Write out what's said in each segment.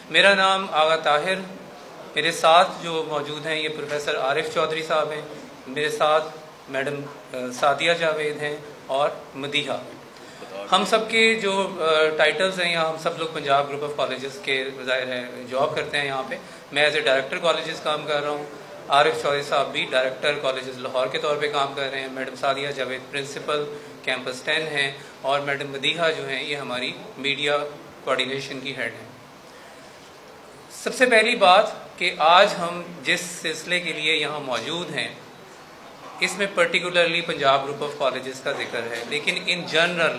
میرا نام آغا طاہر، میرے ساتھ جو موجود ہیں یہ پروفیسر عارف چودھری صاحب ہیں، میرے ساتھ میڈم سعدیہ جاوید ہیں اور مدیحہ۔ ہم سب کے جو ٹائٹلز ہیں یہاں، ہم سب لوگ پنجاب گروپ آف کالجز کے ظاہر ہے جاب کرتے ہیں یہاں پہ۔ میں ایز اے ڈائریکٹر کالجز کام کر رہا ہوں، عارف چودھری صاحب بھی ڈائریکٹر کالجز لاہور کے طور پہ کام کر رہے ہیں، madam Sadia Javed principal campus 10 ہیں، اور میڈم مدیحہ جو ہیں یہ ہماری میڈیا کوارڈینیشن کی ہیڈ ہیں۔ سب سے پہلی بات کہ آج ہم جس سلسلے کے لیے یہاں موجود ہیں اس میں particularly Punjab group of colleges کا ذکر ہے، لیکن ان جنرل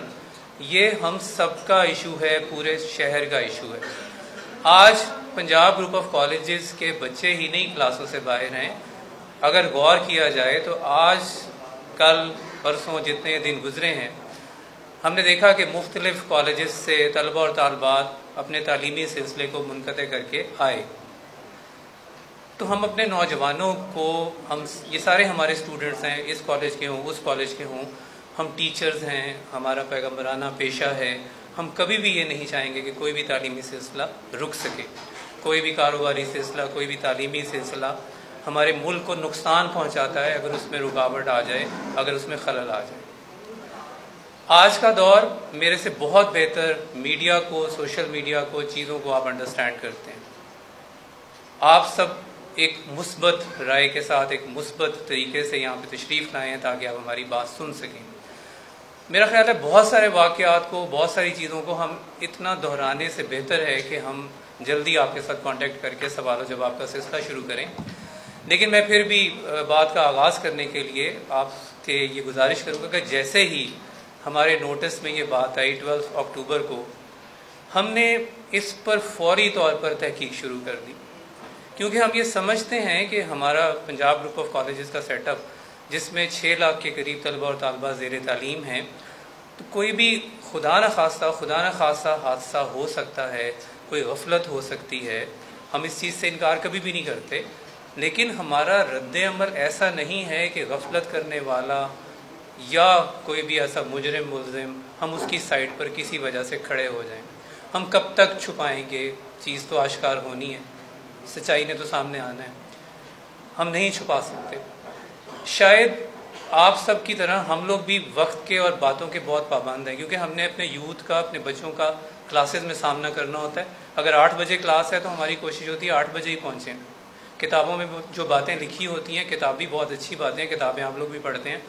یہ ہم سب کا ایشو ہے، پورے شہر کا ایشو ہے۔ آج پنجاب گروپ آف کالجز کے بچے ہی نہیں کلاسوں سے باہر ہیں۔ اگر غور کیا جائے تو آج کل پرسوں جتنے دن گزرے ہیں ہم نے دیکھا کہ مختلف کالجز سے طلبہ اور طالبات اپنے تعلیمی سلسلے کو منقطع کر کے آئے۔ تو ہم اپنے نوجوانوں کو، یہ سارے ہمارے اسٹوڈنٹس ہیں، اس کالج کے ہوں اس کالج کے ہوں، ہم ٹیچرز ہیں، ہمارا پیغمبرانہ پیشہ ہے، ہم کبھی بھی یہ نہیں چاہیں گے کہ کوئی بھی تعلیمی سلسلہ رک سکے، کوئی بھی کاروباری سلسلہ، کوئی بھی تعلیمی سلسلہ ہمارے ملک کو نقصان پہنچاتا ہے اگر اس میں رکاوٹ آ جائے، اگر اس میں خلل آ جائے۔ آج کا دور میرے سے بہت بہتر میڈیا کو، سوشل میڈیا کو، چیزوں کو آپ انڈرسٹینڈ کرتے ہیں۔ آپ سب ایک مثبت رائے کے ساتھ، ایک مثبت طریقے سے یہاں پہ تشریف لائے ہیں تاکہ آپ ہماری بات سن سکیں۔ میرا خیال ہے بہت سارے واقعات کو، بہت ساری چیزوں کو ہم اتنا دہرانے سے بہتر ہے کہ ہم جلدی آپ کے ساتھ کانٹیکٹ کر کے سوال و جواب کا سلسلہ شروع کریں۔ لیکن میں پھر بھی بات کا آغاز کرنے کے لیے آپ سے یہ گزارش کروں گا کہ جیسے ہی ہمارے نوٹس میں یہ بات آئی 12 اکتوبر کو، ہم نے اس پر فوری طور پر تحقیق شروع کر دی، کیونکہ ہم یہ سمجھتے ہیں کہ ہمارا پنجاب گروپ آف کالجز کا سیٹ اپ جس میں 6 لاکھ کے قریب طلبہ اور طالبات زیر تعلیم ہیں، تو کوئی بھی خدا نخواستہ حادثہ ہو سکتا ہے، کوئی غفلت ہو سکتی ہے، ہم اس چیز سے انکار کبھی بھی نہیں کرتے، لیکن ہمارا رد عمل ایسا نہیں ہے کہ غفلت کرنے والا یا کوئی بھی ایسا مجرم ملزم ہم اس کی سائٹ پر کسی وجہ سے کھڑے ہو جائیں۔ ہم کب تک چھپائیں گے؟ چیز تو آشکار ہونی ہے، سچائی نے تو سامنے آنا ہے، ہم نہیں چھپا سکتے۔ شاید آپ سب کی طرح ہم لوگ بھی وقت کے اور باتوں کے بہت پابند ہیں، کیونکہ ہم نے اپنے یوتھ کا، اپنے بچوں کا کلاسز میں سامنا کرنا ہوتا ہے۔ اگر 8 بجے کلاس ہے تو ہماری کوشش ہوتی ہے 8 بجے ہی پہنچیں۔ کتابوں میں جو باتیں لکھی ہوتی ہیں، کتاب بھی بہت اچھی باتیں ہیں، کتابیں آپ لوگ بھی پڑھتے ہیں،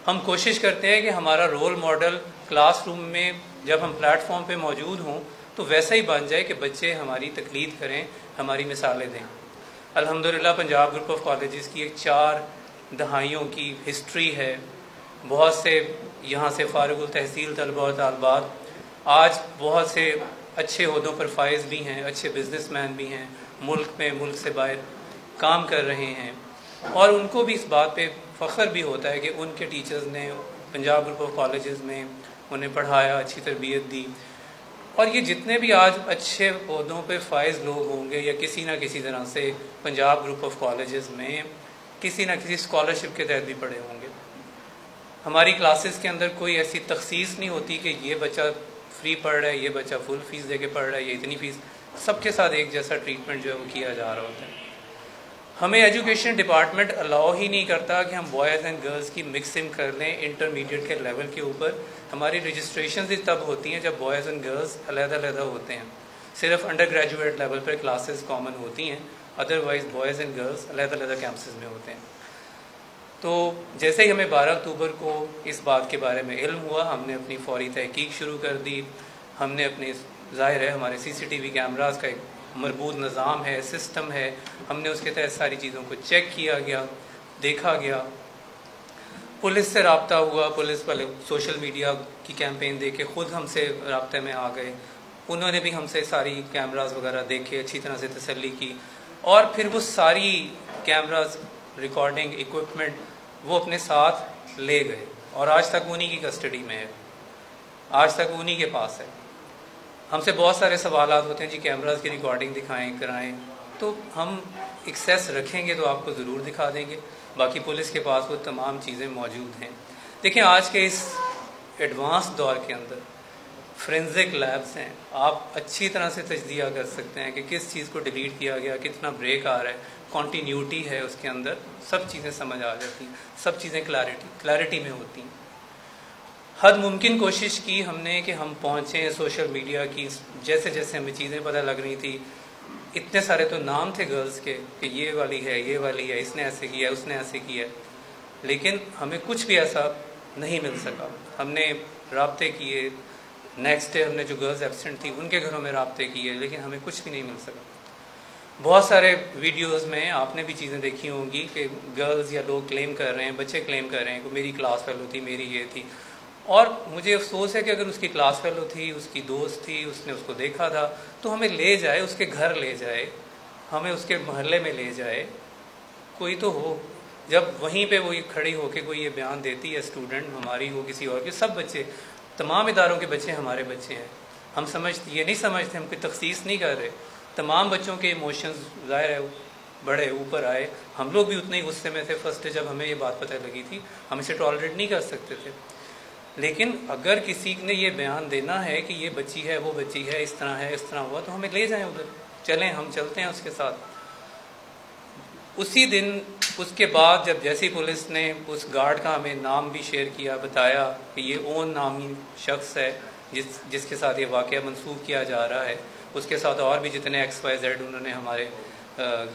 ہم کوشش کرتے ہیں کہ ہمارا رول ماڈل کلاس روم میں جب ہم پلیٹ فارم پہ موجود ہوں تو ویسا ہی بن جائے کہ بچے ہماری تقلید کریں، ہماری مثالیں دیں۔ الحمدللہ پنجاب گروپ آف کالجز کی ایک 4 دہائیوں کی ہسٹری ہے، بہت سے یہاں سے فارغ التحصیل طلبہ اور طالبات آج بہت سے اچھے عہدوں پر فائز بھی ہیں، اچھے بزنس مین بھی ہیں، ملک میں، ملک سے باہر کام کر رہے ہیں، اور ان کو بھی اس بات پہ فخر بھی ہوتا ہے کہ ان کے ٹیچرز نے پنجاب گروپ آف کالجز میں انہیں پڑھایا، اچھی تربیت دی۔ اور یہ جتنے بھی آج اچھے عہدوں پہ فائز لوگ ہوں گے یا کسی نہ کسی طرح سے پنجاب گروپ آف کالجز میں کسی نہ کسی اسکالرشپ کے تحت بھی پڑھے ہوں گے۔ ہماری کلاسز کے اندر کوئی ایسی تخصیص نہیں ہوتی کہ یہ بچہ فری پڑھ رہا ہے، یہ بچہ فل فیس دے کے پڑھ رہا ہے، یہ اتنی فیس، سب کے ساتھ ایک جیسا ٹریٹمنٹ جو ہے وہ کیا جا رہا ہوتا ہے۔ ہمیں ایجوکیشن ڈپارٹمنٹ الاؤ ہی نہیں کرتا کہ ہم بوائز اینڈ گرلز کی مکسنگ کر لیں انٹرمیڈیٹ کے لیول کے اوپر۔ ہماری رجسٹریشنز ہی تب ہوتی ہیں جب بوائز اینڈ گرلز علیحدہ علیحدہ ہوتے ہیں، صرف انڈر گریجویٹ لیول پر کلاسز کامن ہوتی ہیں، ادروائز بوائز اینڈ گرلز علیحدہ علیحدہ کیمپسز میں ہوتے ہیں۔ تو جیسے ہی ہمیں 12 اکتوبر کو اس بات کے بارے میں علم ہوا، ہم نے اپنی فوری تحقیق شروع کر دی۔ ہم نے اپنے، ظاہر ہے ہمارے CCTV کیمراز کا ایک مربوط نظام ہے، سسٹم ہے، ہم نے اس کے تحت ساری چیزوں کو چیک کیا گیا، دیکھا گیا، پولیس سے رابطہ ہوا، پولیس والے سوشل میڈیا کی کیمپین دیکھ کے خود ہم سے رابطے میں آ گئے، انہوں نے بھی ہم سے ساری کیمراز وغیرہ دیکھے، اچھی طرح سے تسلی کی، اور پھر وہ ساری کیمراز، ریکارڈنگ ایکوپمنٹ وہ اپنے ساتھ لے گئے، اور آج تک انہی کی کسٹڈی میں ہے، آج تک انہی کے پاس ہے۔ ہم سے بہت سارے سوالات ہوتے ہیں، جی کیمراز کی ریکارڈنگ دکھائیں، کرائیں، تو ہم ایکسیس رکھیں گے تو آپ کو ضرور دکھا دیں گے، باقی پولیس کے پاس وہ تمام چیزیں موجود ہیں۔ دیکھیں آج کے اس ایڈوانس دور کے اندر فرینزک لیبس ہیں، آپ اچھی طرح سے تجزیہ کر سکتے ہیں کہ کس چیز کو ڈیلیٹ کیا گیا، کتنا بریک آ رہا ہے، کنٹینیوٹی ہے اس کے اندر، سب چیزیں سمجھ آ جاتی ہیں، سب چیزیں کلیئرٹی میں ہوتی ہیں۔ حد ممکن کوشش کی ہم نے کہ ہم پہنچیں سوشل میڈیا کی، جیسے جیسے ہمیں چیزیں پتہ لگ رہی تھی، اتنے سارے تو نام تھے گرلز کے کہ یہ والی ہے، یہ والی ہے، اس نے ایسے کیا، اس نے ایسے کیا، لیکن ہمیں کچھ بھی ایسا نہیں مل سکا۔ ہم نے رابطے کیے، نیکسٹ ڈے ہم نے جو گرلز ایبسنٹ تھی ان کے گھروں میں رابطے کیے، لیکن ہمیں کچھ بھی نہیں مل سکا۔ بہت سارے ویڈیوز میں آپ نے بھی چیزیں دیکھی ہوں گی کہ گرلز یا لوگ کلیم کر رہے ہیں، بچے کلیم کر رہے ہیں کہ میری کلاس فیلو تھی، میری یہ تھی، اور مجھے افسوس ہے کہ اگر اس کی کلاس فیلو تھی، اس کی دوست تھی، اس نے اس کو دیکھا تھا، تو ہمیں لے جائے، اس کے گھر لے جائے، ہمیں اس کے محلے میں لے جائے، کوئی تو ہو۔ جب وہیں پہ وہ کھڑی ہو کے کوئی یہ بیان دیتی ہے، اسٹوڈنٹ ہماری ہو کسی اور کے، سب بچے، تمام اداروں کے بچے ہمارے بچے ہیں، ہم یہ نہیں سمجھتے، ہم کوئی تخصیص نہیں کر رہے، تمام بچوں کے ایموشنز ظاہر ہے بڑے اوپر آئے، ہم لوگ بھی اتنے ہی غصے میں تھے فرسٹ ڈے جب ہمیں یہ بات پتہ لگی تھی، ہم اسے ٹالریٹ نہیں کر سکتے تھے۔ لیکن اگر کسی نے یہ بیان دینا ہے کہ یہ بچی ہے، وہ بچی ہے، اس طرح ہے، اس طرح ہوا، تو ہمیں لے جائیں ادھر، چلیں، ہم چلتے ہیں اس کے ساتھ۔ اسی دن اس کے بعد جب جیسی پولیس نے اس گارڈ کا ہمیں نام بھی شیئر کیا، بتایا کہ یہ اون نامی شخص ہے جس کے ساتھ یہ واقعہ منسوخ کیا جا رہا ہے، اس کے ساتھ اور بھی جتنے XYZ انہوں نے ہمارے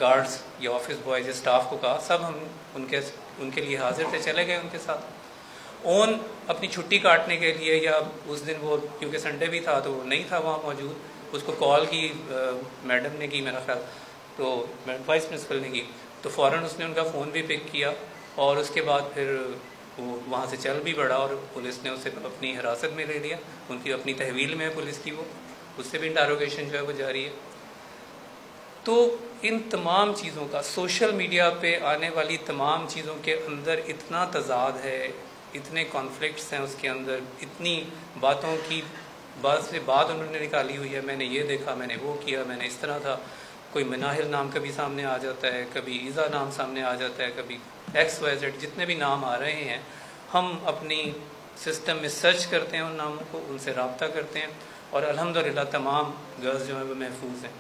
گارڈز یا آفس بوائز یا اسٹاف کو کہا، سب ہم ان کے لیے حاضر تھے، چلے گئے ان کے ساتھ۔ اون اپنی چھٹی کاٹنے کے لیے، یا اس دن وہ کیونکہ سنڈے بھی تھا تو وہ نہیں تھا وہاں موجود، اس کو کال کی میڈم نے کی میرا خیال، تو وائس پرنسپل نے کی، تو فوراً اس نے ان کا فون بھی پک کیا، اور اس کے بعد پھر وہ وہاں سے چل بھی پڑا، اور پولیس نے اسے اپنی حراست میں لے لیا، ان کی اپنی تحویل میں ہے پولیس کی، وہ اس سے بھی انٹاروگیشن جو ہے وہ جاری ہے۔ تو ان تمام چیزوں کا، سوشل میڈیا پہ آنے والی تمام چیزوں کے اندر اتنا تضاد ہے، اتنے کانفلکٹس ہیں اس کے اندر، اتنی باتوں کی بعض سے بات انہوں نے نکالی ہوئی ہے، میں نے یہ دیکھا، میں نے وہ کیا، میں نے اس طرح تھا، کوئی مناہل نام کبھی سامنے آ جاتا ہے، کبھی ایزا نام سامنے آ جاتا ہے، کبھی XYZ، جتنے بھی نام آ رہے ہیں، ہم اپنی سسٹم میں سرچ کرتے ہیں ان ناموں کو، ان سے رابطہ کرتے ہیں، اور الحمدللہ تمام گرلز جو ہیں وہ محفوظ ہیں۔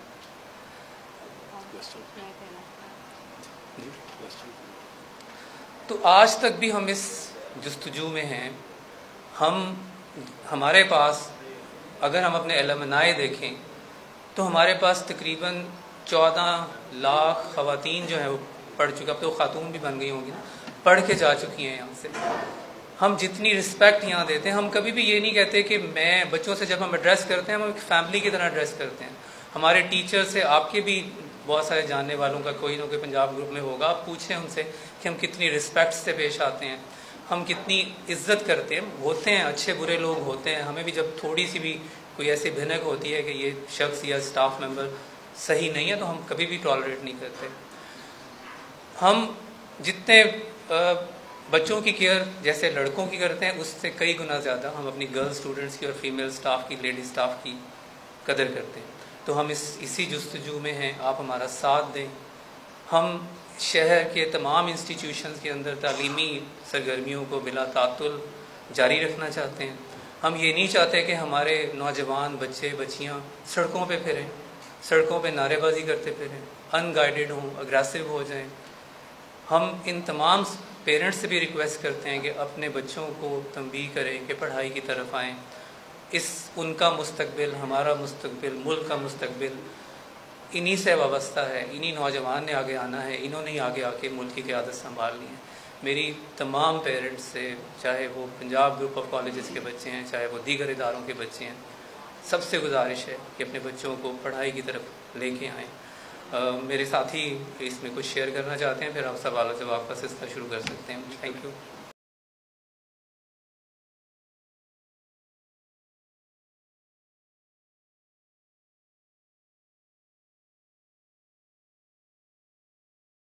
تو آج تک بھی ہم اس جستجو میں ہیں، ہمارے پاس اگر ہم اپنے الومنائے دیکھیں تو ہمارے پاس تقریباً 14 لاکھ خواتین جو ہیں وہ پڑھ چکے، اب تو خاتون بھی بن گئی ہوں گی نا، پڑھ کے جا چکی ہیں یہاں سے۔ ہم جتنی رسپیکٹ یہاں دیتے ہیں، ہم کبھی بھی یہ نہیں کہتے کہ میں بچوں سے جب ہم ایڈریس کرتے ہیں ہم ایک فیملی کی طرح ایڈریس کرتے ہیں۔ ہمارے ٹیچر سے، آپ کے بھی بہت سارے جاننے والوں کا کوئی نہ کوئی پنجاب گروپ میں ہوگا، آپ پوچھیں ان سے کہ ہم کتنی رسپیکٹ سے پیش آتے ہیں، ہم کتنی عزت کرتے ہیں۔ ہوتے ہیں اچھے برے لوگ ہوتے ہیں، ہمیں بھی جب تھوڑی سی بھی کوئی ایسی بھنک ہوتی ہے کہ یہ شخص یا اسٹاف ممبر صحیح نہیں ہے تو ہم کبھی بھی ٹالریٹ نہیں کرتے۔ ہم جتنے بچوں کی کیئر جیسے لڑکوں کی کرتے ہیں، اس سے کئی گنا زیادہ ہم اپنی گرل اسٹوڈنٹس کی اور فیمیل سٹاف کی، لیڈی سٹاف کی قدر کرتے ہیں۔ تو ہم اسی جستجو میں ہیں، آپ ہمارا ساتھ دیں۔ ہم شہر کے تمام انسٹیٹیوشنز کے اندر تعلیمی سرگرمیوں کو بلا تعطل جاری رکھنا چاہتے ہیں۔ ہم یہ نہیں چاہتے کہ ہمارے نوجوان بچے بچیاں سڑکوں پہ پھریں، سڑکوں پہ نعرے بازی کرتے پھریں، ان گائیڈڈ ہوں، اگریسو ہو جائیں۔ ہم ان تمام پیرنٹس سے بھی ریکویسٹ کرتے ہیں کہ اپنے بچوں کو تنبیہ کریں کہ پڑھائی کی طرف آئیں۔ ان کا مستقبل، ہمارا مستقبل، ملک کا مستقبل انہی سے وابستہ ہے، انہی نوجوان نے آگے آنا ہے، انہوں نے ہی آگے آ کے ملک کی قیادت سنبھالنی ہے۔ میری تمام پیرنٹس سے، چاہے وہ پنجاب گروپ آف کالجز کے بچے ہیں، چاہے وہ دیگر اداروں کے بچے ہیں، سب سے گزارش ہے کہ اپنے بچوں کو پڑھائی کی طرف لے کے آئیں۔ میرے ساتھی اس میں کچھ شیئر کرنا چاہتے ہیں، پھر آپ سوال و جواب کا سلسلہ شروع کر سکتے ہیں۔ Thank you.